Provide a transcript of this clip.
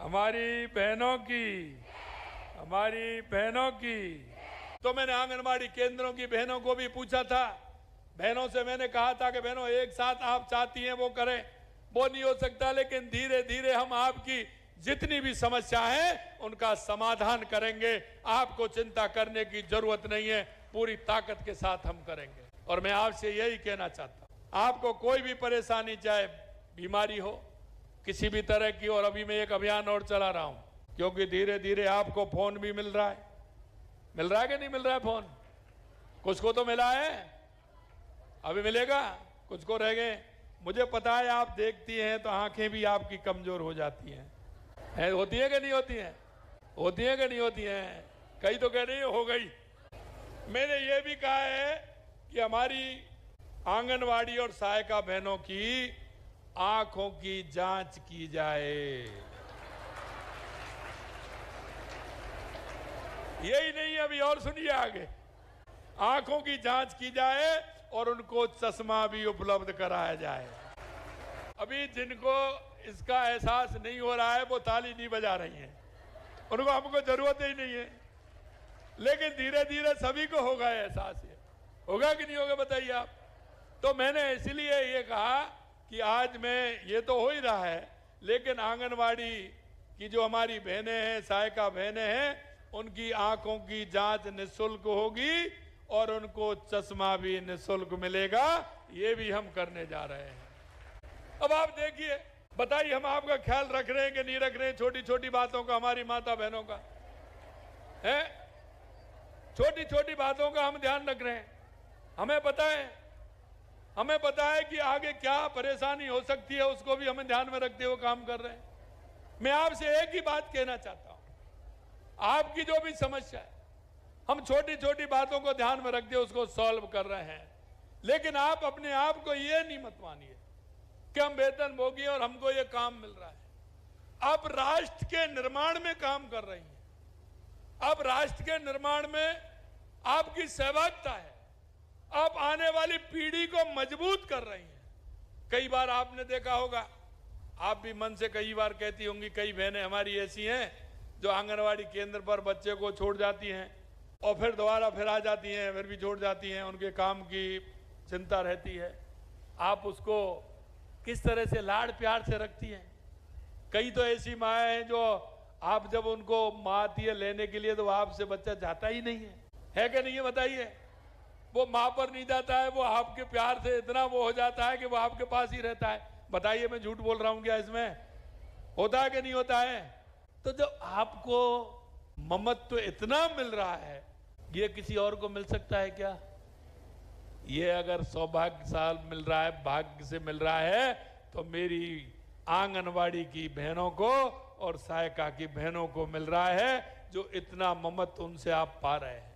हमारी बहनों की तो मैंने आंगनबाड़ी केंद्रों की बहनों को भी पूछा था। बहनों से मैंने कहा था कि बहनों एक साथ आप चाहती हैं वो करें, वो नहीं हो सकता, लेकिन धीरे धीरे हम आपकी जितनी भी समस्या है उनका समाधान करेंगे। आपको चिंता करने की जरूरत नहीं है, पूरी ताकत के साथ हम करेंगे। और मैं आपसे यही कहना चाहता हूं, आपको कोई भी परेशानी, चाहे बीमारी हो किसी भी तरह की, और अभी मैं एक अभियान और चला रहा हूं, क्योंकि धीरे धीरे आपको फोन भी मिल रहा है कि नहीं मिल रहा है फोन? कुछ को तो मिला है, अभी मिलेगा, कुछ को रह गए। मुझे पता है आप देखती हैं तो आंखें भी आपकी कमजोर हो जाती हैं, होती है कि नहीं होती हैं? होती है कि नहीं होती हैं? कई तो कह रही है हो गई। मैंने ये भी कहा है कि हमारी आंगनवाड़ी और सहायिका बहनों की आंखों की जांच की जाए। यही नहीं, अभी और सुनिए आगे, आंखों की जांच की जाए और उनको चश्मा भी उपलब्ध कराया जाए। अभी जिनको इसका एहसास नहीं हो रहा है वो ताली नहीं बजा रही हैं, उनको हमको जरूरत ही नहीं है, लेकिन धीरे धीरे सभी को होगा एहसास। ये होगा कि नहीं होगा बताइए आप? तो मैंने इसलिए ये कहा कि आज मैं, ये तो हो ही रहा है, लेकिन आंगनवाड़ी की जो हमारी बहनें हैं, सहायिका बहनें हैं, उनकी आंखों की जांच निःशुल्क होगी और उनको चश्मा भी निःशुल्क मिलेगा। ये भी हम करने जा रहे हैं। अब आप देखिए, बताइए हम आपका ख्याल रख रहे हैं कि नहीं रख रहे हैं? छोटी छोटी बातों का, हमारी माता बहनों का है, छोटी छोटी बातों का हम ध्यान रख रहे हैं। हमें पता है कि आगे क्या परेशानी हो सकती है, उसको भी हमें ध्यान में रखते हुए काम कर रहे हैं। मैं आपसे एक ही बात कहना चाहता हूं, आपकी जो भी समस्या है, हम छोटी छोटी बातों को ध्यान में रखते हुए उसको सॉल्व कर रहे हैं, लेकिन आप अपने आप को ये नहीं मत मानिए कि हम वेतनभोगी और हमको ये काम मिल रहा है। आप राष्ट्र के निर्माण में काम कर रही हैं, अब राष्ट्र के निर्माण में आपकी सहभागिता है, आप आने वाली पीढ़ी को मजबूत कर रही हैं। कई बार आपने देखा होगा, आप भी मन से कई बार कहती होंगी, कई बहनें हमारी ऐसी हैं जो आंगनवाड़ी केंद्र पर बच्चे को छोड़ जाती हैं और फिर दोबारा फिर आ जाती हैं, फिर भी छोड़ जाती हैं, उनके काम की चिंता रहती है। आप उसको किस तरह से लाड़ प्यार से रखती हैं। कई तो ऐसी माएँ हैं जो आप जब उनको माँ आती है लेने के लिए तो आपसे बच्चा जाता ही नहीं है कि नहीं है बताइए? वो माँ पर नहीं जाता है, वो आपके प्यार से इतना वो हो जाता है कि वो आपके पास ही रहता है। बताइए मैं झूठ बोल रहा हूं क्या? इसमें होता है कि नहीं होता है? तो जब आपको ममत्व इतना मिल रहा है, ये किसी और को मिल सकता है क्या? ये अगर सौभाग्यशाल मिल रहा है, भाग्य से मिल रहा है, तो मेरी आंगनवाड़ी की बहनों को और सहायिका की बहनों को मिल रहा है, जो इतना ममत्व उनसे आप पा रहे हैं।